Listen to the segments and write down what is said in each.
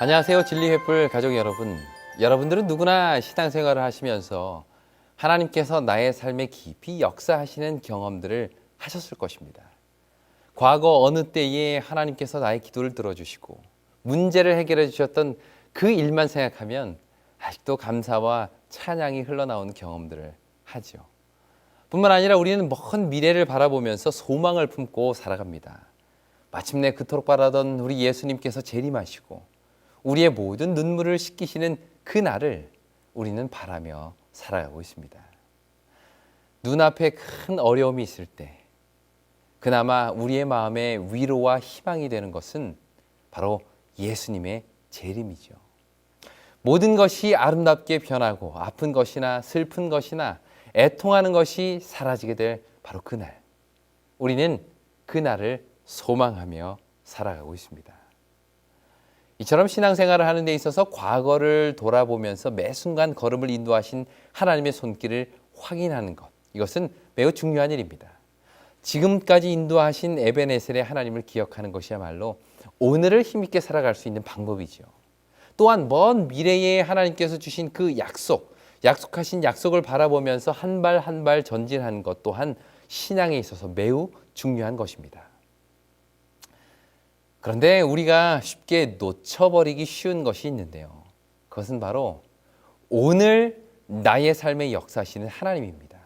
안녕하세요. 진리횃불 가족 여러분. 여러분들은 누구나 신앙생활을 하시면서 하나님께서 나의 삶에 깊이 역사하시는 경험들을 하셨을 것입니다. 과거 어느 때에 하나님께서 나의 기도를 들어주시고 문제를 해결해 주셨던 그 일만 생각하면 아직도 감사와 찬양이 흘러나오는 경험들을 하죠. 뿐만 아니라 우리는 먼 미래를 바라보면서 소망을 품고 살아갑니다. 마침내 그토록 바라던 우리 예수님께서 재림하시고 우리의 모든 눈물을 씻기시는 그 날을 우리는 바라며 살아가고 있습니다. 눈앞에 큰 어려움이 있을 때 그나마 우리의 마음에 위로와 희망이 되는 것은 바로 예수님의 재림이죠. 모든 것이 아름답게 변하고 아픈 것이나 슬픈 것이나 애통하는 것이 사라지게 될 바로 그날, 우리는 그날을 소망하며 살아가고 있습니다. 이처럼 신앙생활을 하는 데 있어서 과거를 돌아보면서 매 순간 걸음을 인도하신 하나님의 손길을 확인하는 것, 이것은 매우 중요한 일입니다. 지금까지 인도하신 에베네셀의 하나님을 기억하는 것이야말로 오늘을 힘있게 살아갈 수 있는 방법이죠. 또한 먼 미래에 하나님께서 주신 그 약속하신 약속을 바라보면서 한 발 한 발 전진하는 것 또한 신앙에 있어서 매우 중요한 것입니다. 그런데 우리가 쉽게 놓쳐버리기 쉬운 것이 있는데요. 그것은 바로 오늘 나의 삶에 역사하시는 하나님입니다.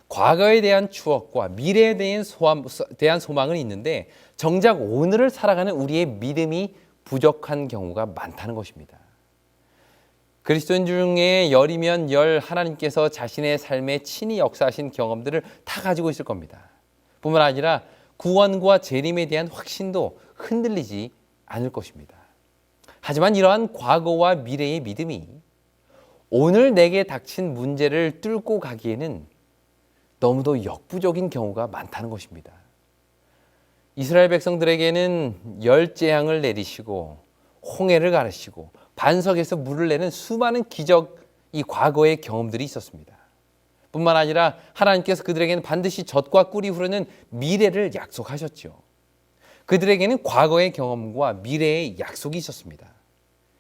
과거에 대한 추억과 미래에 대한 소망은 있는데 정작 오늘을 살아가는 우리의 믿음이 부족한 경우가 많다는 것입니다. 그리스도인 중에 열이면 열 하나님께서 자신의 삶에 친히 역사하신 경험들을 다 가지고 있을 겁니다. 뿐만 아니라 구원과 재림에 대한 확신도 흔들리지 않을 것입니다. 하지만 이러한 과거와 미래의 믿음이 오늘 내게 닥친 문제를 뚫고 가기에는 너무도 역부족인 경우가 많다는 것입니다. 이스라엘 백성들에게는 열 재앙을 내리시고 홍해를 가르시고 반석에서 물을 내는 수많은 기적이 과거의 경험들이 있었습니다. 뿐만 아니라 하나님께서 그들에게는 반드시 젖과 꿀이 흐르는 미래를 약속하셨죠. 그들에게는 과거의 경험과 미래의 약속이 있었습니다.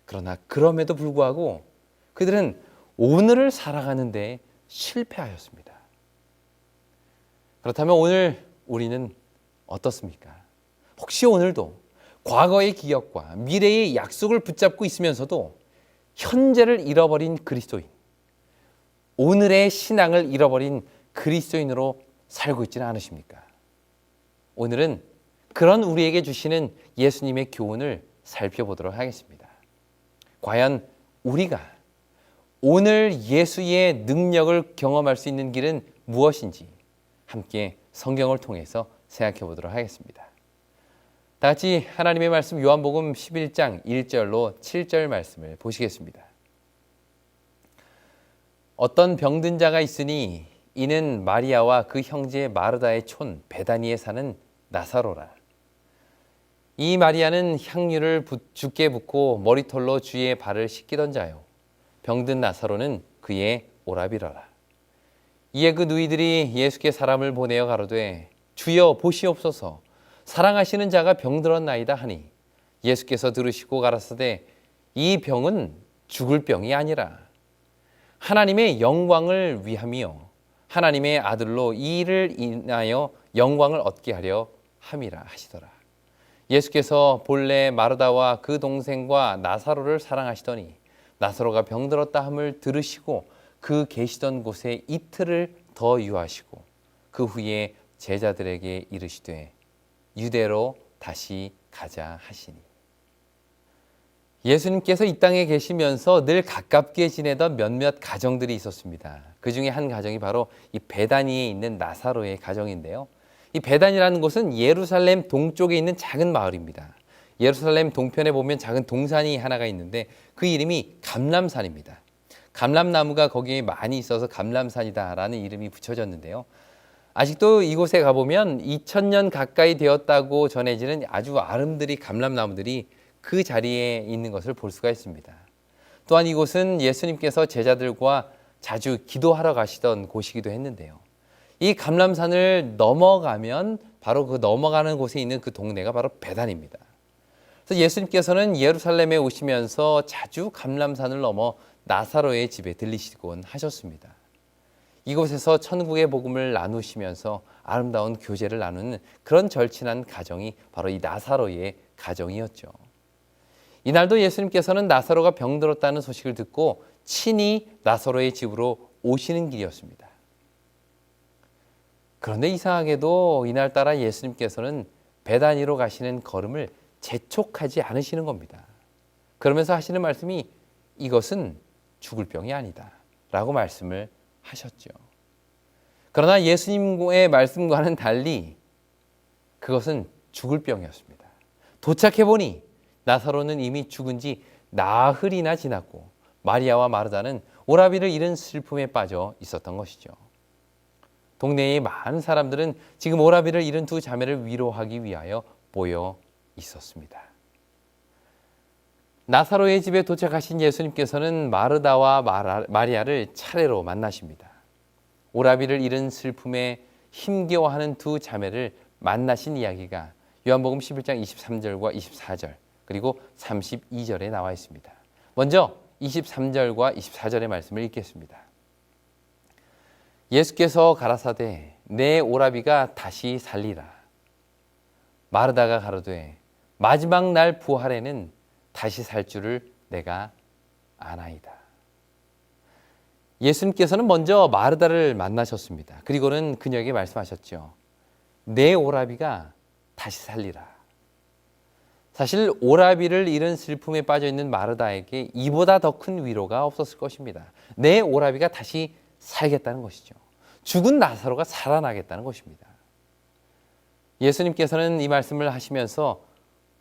그러나 그럼에도 불구하고 그들은 오늘을 살아가는 데 실패하였습니다. 그렇다면 오늘 우리는 어떻습니까? 혹시 오늘도 과거의 기억과 미래의 약속을 붙잡고 있으면서도 현재를 잃어버린 그리스도인, 오늘의 신앙을 잃어버린 그리스도인으로 살고 있지는 않으십니까? 오늘은 그런 우리에게 주시는 예수님의 교훈을 살펴보도록 하겠습니다. 과연 우리가 오늘 예수의 능력을 경험할 수 있는 길은 무엇인지 함께 성경을 통해서 생각해 보도록 하겠습니다. 다 같이 하나님의 말씀 요한복음 11장 1절로 7절 말씀을 보시겠습니다. 어떤 병든 자가 있으니 이는 마리아와 그 형제 마르다의 촌 베다니에 사는 나사로라. 이 마리아는 향유를 주께 붓고 머리털로 주의 발을 씻기던 자요. 병든 나사로는 그의 오라비러라. 이에 그 누이들이 예수께 사람을 보내어 가로되 주여 보시옵소서 사랑하시는 자가 병들었나이다 하니 예수께서 들으시고 가라사대 이 병은 죽을 병이 아니라 하나님의 영광을 위함이요 하나님의 아들로 이 일을 인하여 영광을 얻게 하려 함이라 하시더라. 예수께서 본래 마르다와 그 동생과 나사로를 사랑하시더니 나사로가 병들었다 함을 들으시고 그 계시던 곳에 이틀을 더 유하시고 그 후에 제자들에게 이르시되 유대로 다시 가자 하시니. 예수님께서 이 땅에 계시면서 늘 가깝게 지내던 몇몇 가정들이 있었습니다. 그 중에 한 가정이 바로 이 베다니에 있는 나사로의 가정인데요. 이 베단이라는 곳은 예루살렘 동쪽에 있는 작은 마을입니다. 예루살렘 동편에 보면 작은 동산이 하나가 있는데 그 이름이 감람산입니다. 감람나무가 거기에 많이 있어서 감람산이다라는 이름이 붙여졌는데요. 아직도 이곳에 가보면 2000년 가까이 되었다고 전해지는 아주 아름드리 감람나무들이 그 자리에 있는 것을 볼 수가 있습니다. 또한 이곳은 예수님께서 제자들과 자주 기도하러 가시던 곳이기도 했는데요. 이 감람산을 넘어가면 바로 그 넘어가는 곳에 있는 그 동네가 바로 베단입니다. 그래서 예수님께서는 예루살렘에 오시면서 자주 감람산을 넘어 나사로의 집에 들리시곤 하셨습니다. 이곳에서 천국의 복음을 나누시면서 아름다운 교제를 나누는 그런 절친한 가정이 바로 이 나사로의 가정이었죠. 이날도 예수님께서는 나사로가 병들었다는 소식을 듣고 친히 나사로의 집으로 오시는 길이었습니다. 그런데 이상하게도 이날따라 예수님께서는 베다니로 가시는 걸음을 재촉하지 않으시는 겁니다. 그러면서 하시는 말씀이 이것은 죽을 병이 아니다 라고 말씀을 하셨죠. 그러나 예수님의 말씀과는 달리 그것은 죽을 병이었습니다. 도착해보니 나사로는 이미 죽은 지 나흘이나 지났고 마리아와 마르다는 오라비를 잃은 슬픔에 빠져 있었던 것이죠. 동네의 많은 사람들은 지금 오라비를 잃은 두 자매를 위로하기 위하여 모여 있었습니다. 나사로의 집에 도착하신 예수님께서는 마르다와 마리아를 차례로 만나십니다. 오라비를 잃은 슬픔에 힘겨워하는 두 자매를 만나신 이야기가 요한복음 11장 23절과 24절 그리고 32절에 나와 있습니다. 먼저 23절과 24절의 말씀을 읽겠습니다. 예수께서 가라사대 내 오라비가 다시 살리라. 마르다가 가로되 마지막 날 부활에는 다시 살 줄을 내가 아나이다. 예수님께서는 먼저 마르다를 만나셨습니다. 그리고는 그녀에게 말씀하셨죠. 내 오라비가 다시 살리라. 사실 오라비를 잃은 슬픔에 빠져있는 마르다에게 이보다 더 큰 위로가 없었을 것입니다. 내 오라비가 다시 살겠다는 것이죠. 죽은 나사로가 살아나겠다는 것입니다. 예수님께서는 이 말씀을 하시면서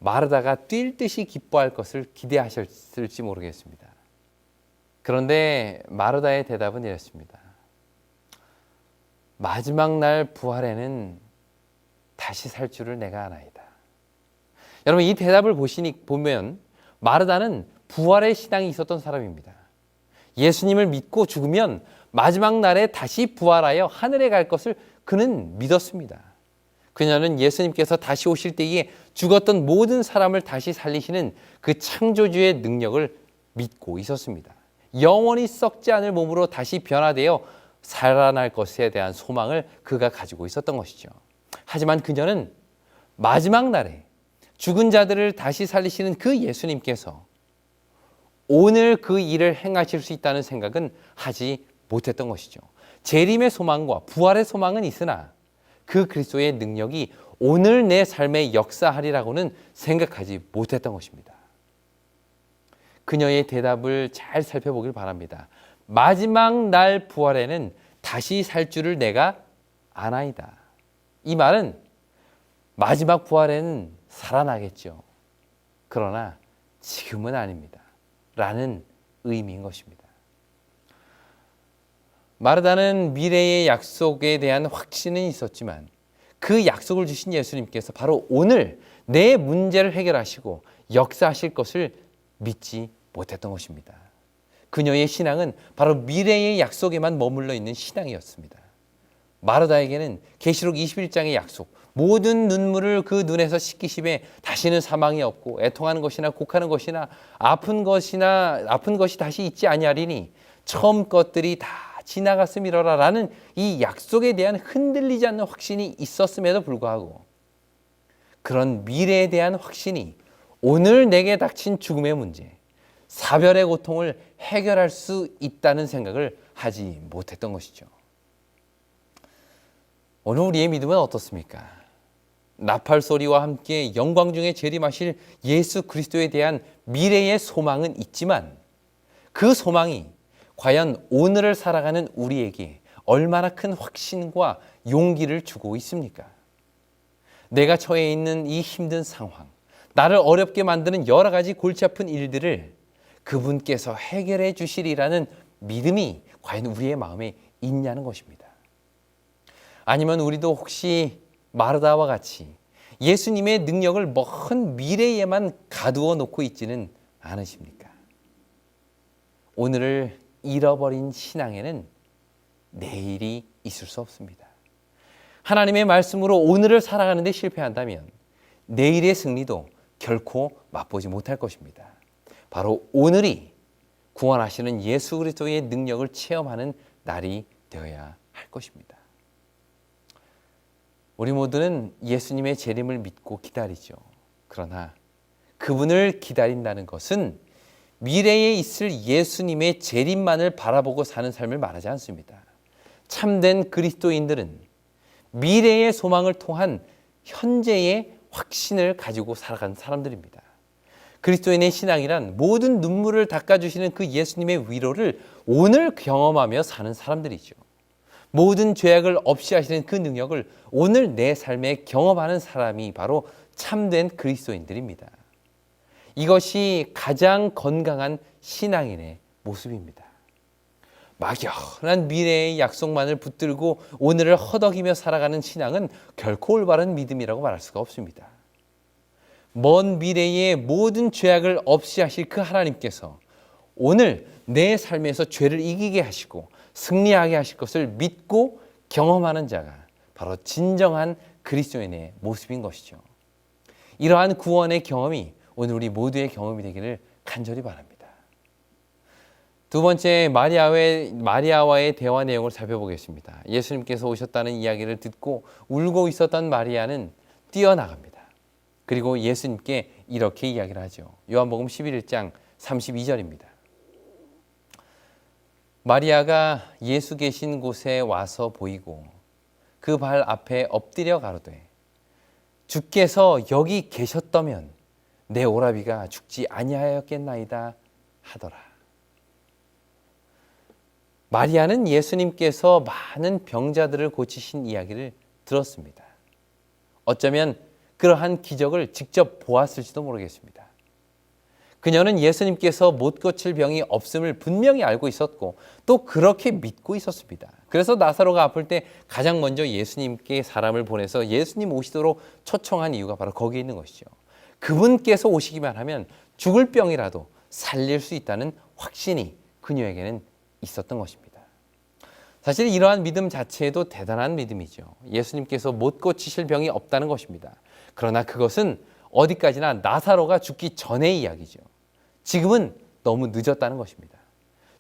마르다가 뛸 듯이 기뻐할 것을 기대하셨을지 모르겠습니다. 그런데 마르다의 대답은 이랬습니다. 마지막 날 부활에는 다시 살 줄을 내가 아나이다. 여러분 이 대답을 보면 마르다는 부활의 신앙이 있었던 사람입니다. 예수님을 믿고 죽으면 마지막 날에 다시 부활하여 하늘에 갈 것을 그는 믿었습니다. 그녀는 예수님께서 다시 오실 때에 죽었던 모든 사람을 다시 살리시는 그 창조주의 능력을 믿고 있었습니다. 영원히 썩지 않을 몸으로 다시 변화되어 살아날 것에 대한 소망을 그가 가지고 있었던 것이죠. 하지만 그녀는 마지막 날에 죽은 자들을 다시 살리시는 그 예수님께서 오늘 그 일을 행하실 수 있다는 생각은 하지 못했던 것이죠. 재림의 소망과 부활의 소망은 있으나 그 그리스도의 능력이 오늘 내 삶에 역사하리라고는 생각하지 못했던 것입니다. 그녀의 대답을 잘 살펴보길 바랍니다. 마지막 날 부활에는 다시 살 줄을 내가 아나이다. 이 말은 마지막 부활에는 살아나겠죠. 그러나 지금은 아닙니다. 라는 의미인 것입니다. 마르다는 미래의 약속에 대한 확신은 있었지만 그 약속을 주신 예수님께서 바로 오늘 내 문제를 해결하시고 역사하실 것을 믿지 못했던 것입니다. 그녀의 신앙은 바로 미래의 약속에만 머물러 있는 신앙이었습니다. 마르다에게는 계시록 21장의 약속, 모든 눈물을 그 눈에서 씻기심에 다시는 사망이 없고 애통하는 것이나 곡하는 것이나 아픈 것이 다시 있지 아니하리니 처음 것들이 다 지나갔음이로라 라는 이 약속에 대한 흔들리지 않는 확신이 있었음에도 불구하고 그런 미래에 대한 확신이 오늘 내게 닥친 죽음의 문제, 사별의 고통을 해결할 수 있다는 생각을 하지 못했던 것이죠. 오늘 우리의 믿음은 어떻습니까? 나팔 소리와 함께 영광 중에 재림하실 예수 그리스도에 대한 미래의 소망은 있지만 그 소망이 과연 오늘을 살아가는 우리에게 얼마나 큰 확신과 용기를 주고 있습니까? 내가 처해 있는 이 힘든 상황, 나를 어렵게 만드는 여러 가지 골치 아픈 일들을 그분께서 해결해 주시리라는 믿음이 과연 우리의 마음에 있냐는 것입니다. 아니면 우리도 혹시 마르다와 같이 예수님의 능력을 먼 미래에만 가두어 놓고 있지는 않으십니까? 오늘을 잃어버린 신앙에는 내일이 있을 수 없습니다. 하나님의 말씀으로 오늘을 살아가는 데 실패한다면 내일의 승리도 결코 맛보지 못할 것입니다. 바로 오늘이 구원하시는 예수 그리스도의 능력을 체험하는 날이 되어야 할 것입니다. 우리 모두는 예수님의 재림을 믿고 기다리죠. 그러나 그분을 기다린다는 것은 미래에 있을 예수님의 재림만을 바라보고 사는 삶을 말하지 않습니다. 참된 그리스도인들은 미래의 소망을 통한 현재의 확신을 가지고 살아가는 사람들입니다. 그리스도인의 신앙이란 모든 눈물을 닦아주시는 그 예수님의 위로를 오늘 경험하며 사는 사람들이죠. 모든 죄악을 없이 하시는 그 능력을 오늘 내 삶에 경험하는 사람이 바로 참된 그리스도인들입니다. 이것이 가장 건강한 신앙인의 모습입니다. 막연한 미래의 약속만을 붙들고 오늘을 허덕이며 살아가는 신앙은 결코 올바른 믿음이라고 말할 수가 없습니다. 먼 미래의 모든 죄악을 없이 하실 그 하나님께서 오늘 내 삶에서 죄를 이기게 하시고 승리하게 하실 것을 믿고 경험하는 자가 바로 진정한 그리스도인의 모습인 것이죠. 이러한 구원의 경험이 오늘 우리 모두의 경험이 되기를 간절히 바랍니다. 두 번째, 마리아와의 대화 내용을 살펴보겠습니다. 예수님께서 오셨다는 이야기를 듣고 울고 있었던 마리아는 뛰어나갑니다. 그리고 예수님께 이렇게 이야기를 하죠. 요한복음 11장 32절입니다. 마리아가 예수 계신 곳에 와서 보이고 그 발 앞에 엎드려 가로되 주께서 여기 계셨다면 내 오라비가 죽지 아니하였겠나이다 하더라. 마리아는 예수님께서 많은 병자들을 고치신 이야기를 들었습니다. 어쩌면 그러한 기적을 직접 보았을지도 모르겠습니다. 그녀는 예수님께서 못 고칠 병이 없음을 분명히 알고 있었고 또 그렇게 믿고 있었습니다. 그래서 나사로가 아플 때 가장 먼저 예수님께 사람을 보내서 예수님 오시도록 초청한 이유가 바로 거기에 있는 것이죠. 그분께서 오시기만 하면 죽을 병이라도 살릴 수 있다는 확신이 그녀에게는 있었던 것입니다. 사실 이러한 믿음 자체도 대단한 믿음이죠. 예수님께서 못 고치실 병이 없다는 것입니다. 그러나 그것은 어디까지나 나사로가 죽기 전의 이야기죠. 지금은 너무 늦었다는 것입니다.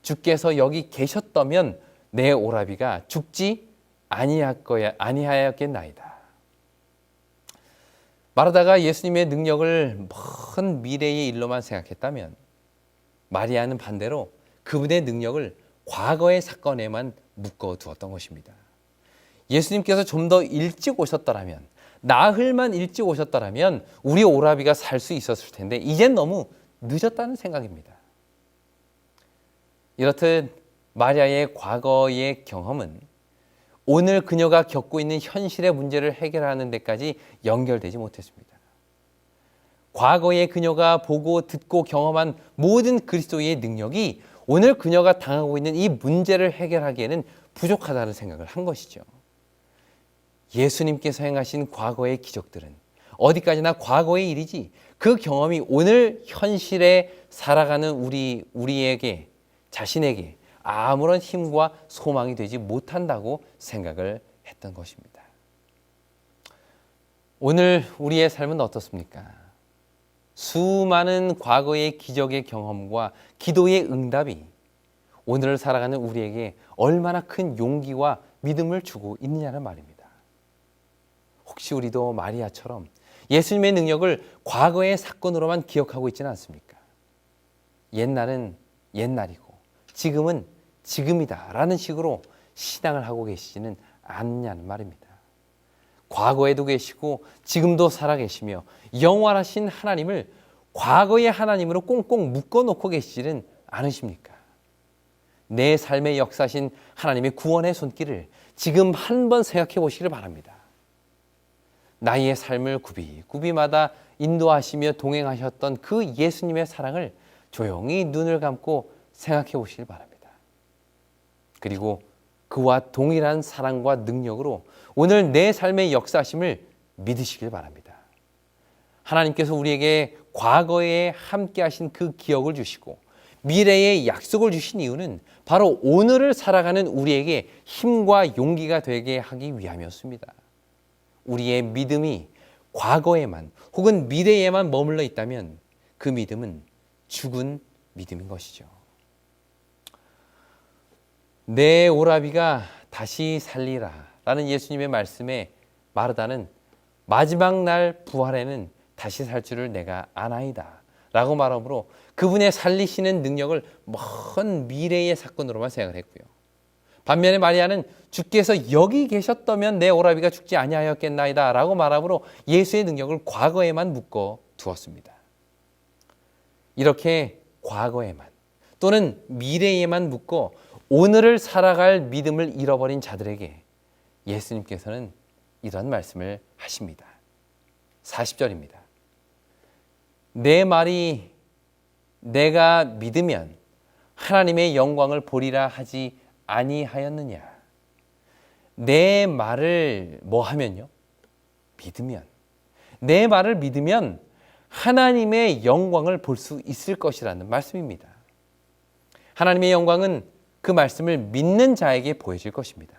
주께서 여기 계셨다면 내 오라비가 죽지 아니하였겠나이다. 마르다가 예수님의 능력을 먼 미래의 일로만 생각했다면 마리아는 반대로 그분의 능력을 과거의 사건에만 묶어두었던 것입니다. 예수님께서 좀 더 일찍 오셨더라면, 나흘만 일찍 오셨더라면 우리 오라비가 살 수 있었을 텐데 이젠 너무 늦었다는 생각입니다. 이렇듯 마리아의 과거의 경험은 오늘 그녀가 겪고 있는 현실의 문제를 해결하는 데까지 연결되지 못했습니다. 과거에 그녀가 보고 듣고 경험한 모든 그리스도의 능력이 오늘 그녀가 당하고 있는 이 문제를 해결하기에는 부족하다는 생각을 한 것이죠. 예수님께서 행하신 과거의 기적들은 어디까지나 과거의 일이지 그 경험이 오늘 현실에 살아가는 우리에게 자신에게 아무런 힘과 소망이 되지 못한다고 생각을 했던 것입니다. 오늘 우리의 삶은 어떻습니까? 수많은 과거의 기적의 경험과 기도의 응답이 오늘을 살아가는 우리에게 얼마나 큰 용기와 믿음을 주고 있느냐는 말입니다. 혹시 우리도 마리아처럼 예수님의 능력을 과거의 사건으로만 기억하고 있지는 않습니까? 옛날은 옛날이고 지금은 지금이다 라는 식으로 신앙을 하고 계시지는 않느냐는 말입니다. 과거에도 계시고 지금도 살아계시며 영원하신 하나님을 과거의 하나님으로 꽁꽁 묶어놓고 계시지는 않으십니까? 내 삶의 역사신 하나님의 구원의 손길을 지금 한번 생각해 보시기를 바랍니다. 나의 삶을 구비마다 인도하시며 동행하셨던 그 예수님의 사랑을 조용히 눈을 감고 생각해 보시길 바랍니다. 그리고 그와 동일한 사랑과 능력으로 오늘 내 삶의 역사심을 믿으시길 바랍니다. 하나님께서 우리에게 과거에 함께 하신 그 기억을 주시고 미래의 약속을 주신 이유는 바로 오늘을 살아가는 우리에게 힘과 용기가 되게 하기 위함이었습니다. 우리의 믿음이 과거에만 혹은 미래에만 머물러 있다면 그 믿음은 죽은 믿음인 것이죠. 내 오라비가 다시 살리라 라는 예수님의 말씀에 마르다는 마지막 날 부활에는 다시 살 줄을 내가 아나이다 라고 말하므로 그분의 살리시는 능력을 먼 미래의 사건으로만 생각을 했고요. 반면에 마리아는 주께서 여기 계셨다면 내 오라비가 죽지 아니하였겠나이다 라고 말하므로 예수의 능력을 과거에만 묶어 두었습니다. 이렇게 과거에만 또는 미래에만 묶고 오늘을 살아갈 믿음을 잃어버린 자들에게 예수님께서는 이런 말씀을 하십니다. 40절입니다. 내 말이 내가 믿으면 하나님의 영광을 보리라 하지 아니하였느냐. 내 말을 뭐 하면요? 믿으면. 내 말을 믿으면 하나님의 영광을 볼 수 있을 것이라는 말씀입니다. 하나님의 영광은 그 말씀을 믿는 자에게 보여질 것입니다.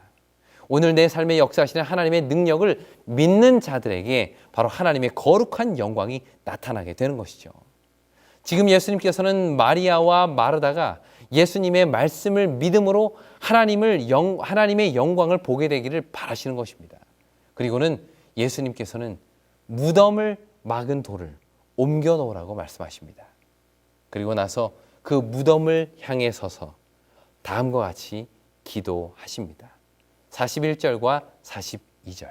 오늘 내 삶에 역사하시는 하나님의 능력을 믿는 자들에게 바로 하나님의 거룩한 영광이 나타나게 되는 것이죠. 지금 예수님께서는 마리아와 마르다가 예수님의 말씀을 믿음으로 하나님의 영광을 보게 되기를 바라시는 것입니다. 그리고는 예수님께서는 무덤을 막은 돌을 옮겨 놓으라고 말씀하십니다. 그리고 나서 그 무덤을 향해 서서 다음과 같이 기도하십니다. 41절과 42절.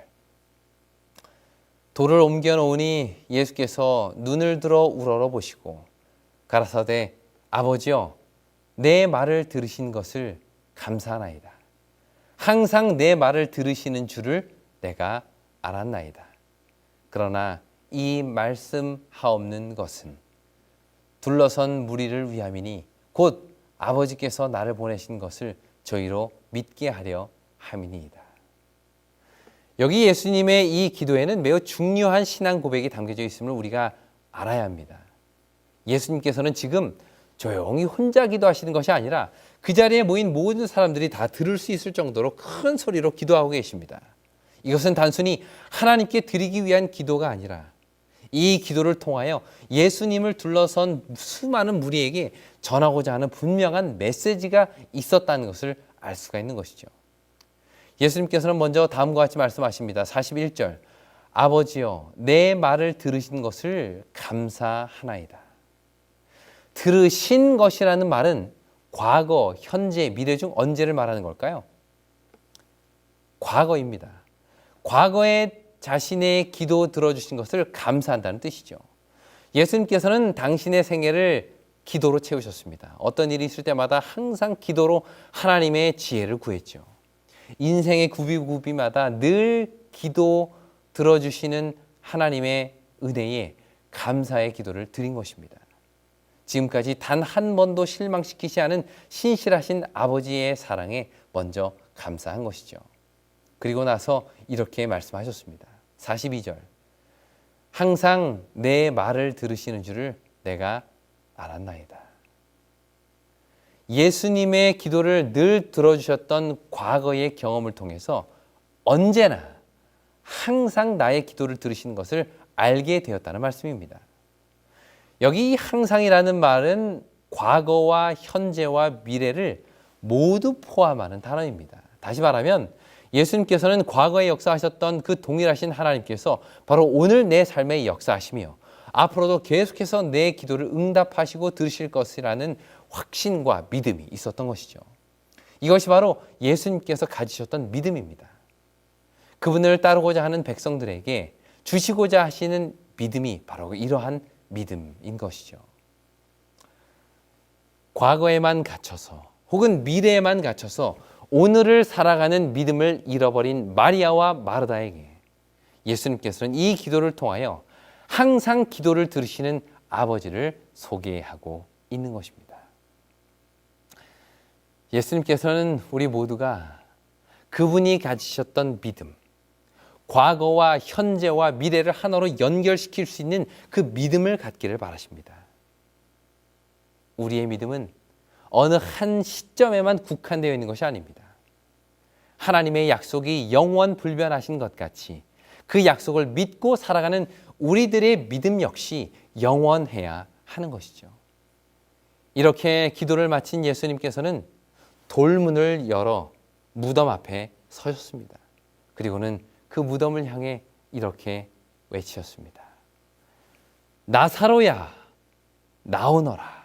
돌을 옮겨 놓으니 예수께서 눈을 들어 우러러 보시고 가라사대 아버지여 내 말을 들으신 것을 감사하나이다. 항상 내 말을 들으시는 줄을 내가 알았나이다. 그러나 이 말씀하옵는 것은 둘러선 무리를 위함이니 곧 아버지께서 나를 보내신 것을 저희로 믿게 하려 함이니이다. 여기 예수님의 이 기도에는 매우 중요한 신앙 고백이 담겨져 있음을 우리가 알아야 합니다. 예수님께서는 지금 조용히 혼자 기도하시는 것이 아니라 그 자리에 모인 모든 사람들이 다 들을 수 있을 정도로 큰 소리로 기도하고 계십니다. 이것은 단순히 하나님께 드리기 위한 기도가 아니라 이 기도를 통하여 예수님을 둘러선 수많은 무리에게 전하고자 하는 분명한 메시지가 있었다는 것을 알 수가 있는 것이죠. 예수님께서는 먼저 다음과 같이 말씀하십니다. 41절 아버지여 내 말을 들으신 것을 감사하나이다. 들으신 것이라는 말은 과거, 현재, 미래 중 언제를 말하는 걸까요? 과거입니다. 과거에 자신의 기도 들어주신 것을 감사한다는 뜻이죠. 예수님께서는 당신의 생애를 기도로 채우셨습니다. 어떤 일이 있을 때마다 항상 기도로 하나님의 지혜를 구했죠. 인생의 구비구비마다 늘 기도 들어주시는 하나님의 은혜에 감사의 기도를 드린 것입니다. 지금까지 단 한 번도 실망시키지 않은 신실하신 아버지의 사랑에 먼저 감사한 것이죠. 그리고 나서 이렇게 말씀하셨습니다. 42절 항상 내 말을 들으시는 줄을 내가 알았나이다. 예수님의 기도를 늘 들어주셨던 과거의 경험을 통해서 언제나 항상 나의 기도를 들으시는 것을 알게 되었다는 말씀입니다. 여기 항상이라는 말은 과거와 현재와 미래를 모두 포함하는 단어입니다. 다시 말하면 예수님께서는 과거에 역사하셨던 그 동일하신 하나님께서 바로 오늘 내 삶에 역사하시며 앞으로도 계속해서 내 기도를 응답하시고 들으실 것이라는 확신과 믿음이 있었던 것이죠. 이것이 바로 예수님께서 가지셨던 믿음입니다. 그분을 따르고자 하는 백성들에게 주시고자 하시는 믿음이 바로 이러한 믿음인 것이죠. 과거에만 갇혀서 혹은 미래에만 갇혀서 오늘을 살아가는 믿음을 잃어버린 마리아와 마르다에게 예수님께서는 이 기도를 통하여 항상 기도를 들으시는 아버지를 소개하고 있는 것입니다. 예수님께서는 우리 모두가 그분이 가지셨던 믿음, 과거와 현재와 미래를 하나로 연결시킬 수 있는 그 믿음을 갖기를 바라십니다. 우리의 믿음은 어느 한 시점에만 국한되어 있는 것이 아닙니다. 하나님의 약속이 영원 불변하신 것 같이 그 약속을 믿고 살아가는 우리들의 믿음 역시 영원해야 하는 것이죠. 이렇게 기도를 마친 예수님께서는 돌문을 열어 무덤 앞에 서셨습니다. 그리고는 그 무덤을 향해 이렇게 외치셨습니다. 나사로야, 나오너라.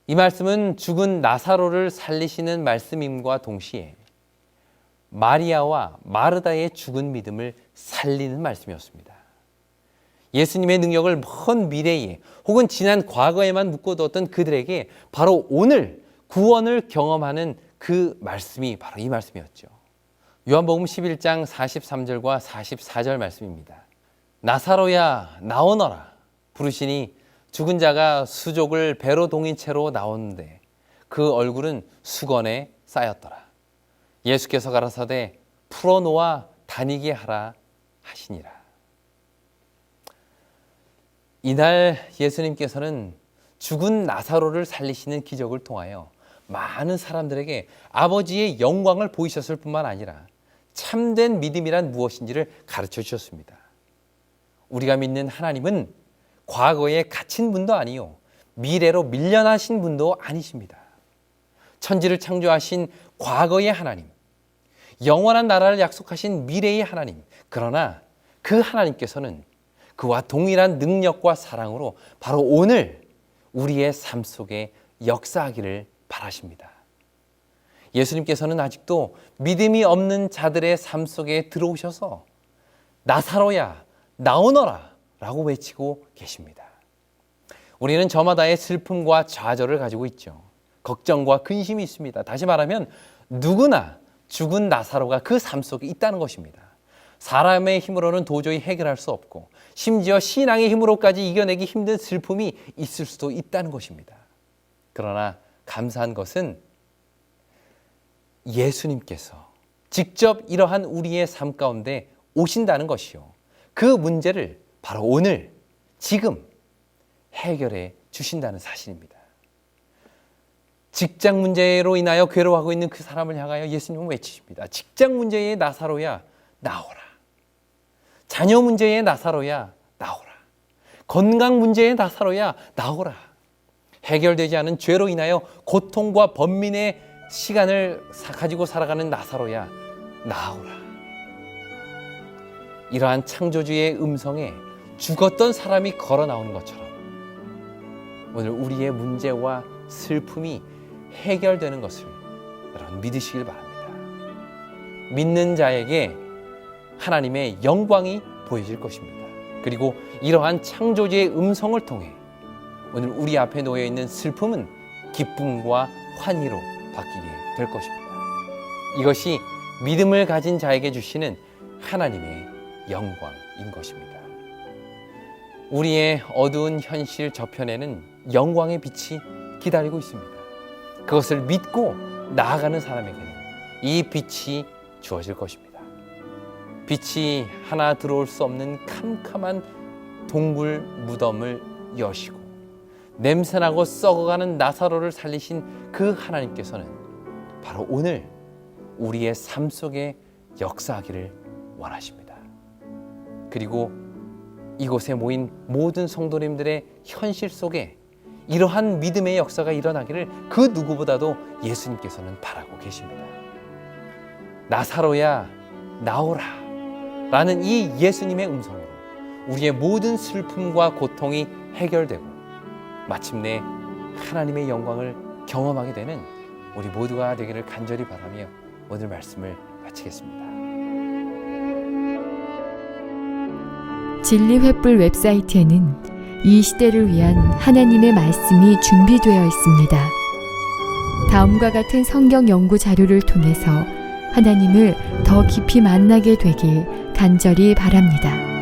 이 말씀은 죽은 나사로를 살리시는 말씀임과 동시에 마리아와 마르다의 죽은 믿음을 살리는 말씀이었습니다. 예수님의 능력을 먼 미래에 혹은 지난 과거에만 묶어두었던 그들에게 바로 오늘 구원을 경험하는 그 말씀이 바로 이 말씀이었죠. 요한복음 11장 43절과 44절 말씀입니다. 나사로야 나오너라 부르시니 죽은 자가 수족을 배로 동인 채로 나오는데 그 얼굴은 수건에 쌓였더라. 예수께서 가라사대 풀어놓아 다니게 하라 하시니라. 이날 예수님께서는 죽은 나사로를 살리시는 기적을 통하여 많은 사람들에게 아버지의 영광을 보이셨을 뿐만 아니라 참된 믿음이란 무엇인지를 가르쳐 주셨습니다. 우리가 믿는 하나님은 과거에 갇힌 분도 아니요 미래로 밀려나신 분도 아니십니다. 천지를 창조하신 과거의 하나님, 영원한 나라를 약속하신 미래의 하나님, 그러나 그 하나님께서는 그와 동일한 능력과 사랑으로 바로 오늘 우리의 삶 속에 역사하기를 바라십니다. 예수님께서는 아직도 믿음이 없는 자들의 삶 속에 들어오셔서 나사로야 나오너라 라고 외치고 계십니다. 우리는 저마다의 슬픔과 좌절을 가지고 있죠. 걱정과 근심이 있습니다. 다시 말하면 누구나 죽은 나사로가 그 삶 속에 있다는 것입니다. 사람의 힘으로는 도저히 해결할 수 없고 심지어 신앙의 힘으로까지 이겨내기 힘든 슬픔이 있을 수도 있다는 것입니다. 그러나 감사한 것은 예수님께서 직접 이러한 우리의 삶 가운데 오신다는 것이요. 그 문제를 바로 오늘 지금 해결해 주신다는 사실입니다. 직장 문제로 인하여 괴로워하고 있는 그 사람을 향하여 예수님은 외치십니다. 직장 문제의 나사로야 나오라. 자녀 문제의 나사로야 나오라. 건강 문제의 나사로야 나오라. 해결되지 않은 죄로 인하여 고통과 번민의 시간을 가지고 살아가는 나사로야 나오라. 이러한 창조주의 음성에 죽었던 사람이 걸어 나오는 것처럼 오늘 우리의 문제와 슬픔이 해결되는 것을 여러분 믿으시길 바랍니다. 믿는 자에게 하나님의 영광이 보여질 것입니다. 그리고 이러한 창조주의 음성을 통해 오늘 우리 앞에 놓여 있는 슬픔은 기쁨과 환희로 바뀌게 될 것입니다. 이것이 믿음을 가진 자에게 주시는 하나님의 영광인 것입니다. 우리의 어두운 현실 저편에는 영광의 빛이 기다리고 있습니다. 그것을 믿고 나아가는 사람에게는 이 빛이 주어질 것입니다. 빛이 하나 들어올 수 없는 캄캄한 동굴 무덤을 여시고 냄새나고 썩어가는 나사로를 살리신 그 하나님께서는 바로 오늘 우리의 삶 속에 역사하기를 원하십니다. 그리고 이곳에 모인 모든 성도님들의 현실 속에 이러한 믿음의 역사가 일어나기를 그 누구보다도 예수님께서는 바라고 계십니다. 나사로야 나오라 라는 이 예수님의 음성으로 우리의 모든 슬픔과 고통이 해결되고 마침내 하나님의 영광을 경험하게 되는 우리 모두가 되기를 간절히 바라며 오늘 말씀을 마치겠습니다. 진리횃불 웹사이트에는 이 시대를 위한 하나님의 말씀이 준비되어 있습니다. 다음과 같은 성경 연구 자료를 통해서 하나님을 더 깊이 만나게 되길 간절히 바랍니다.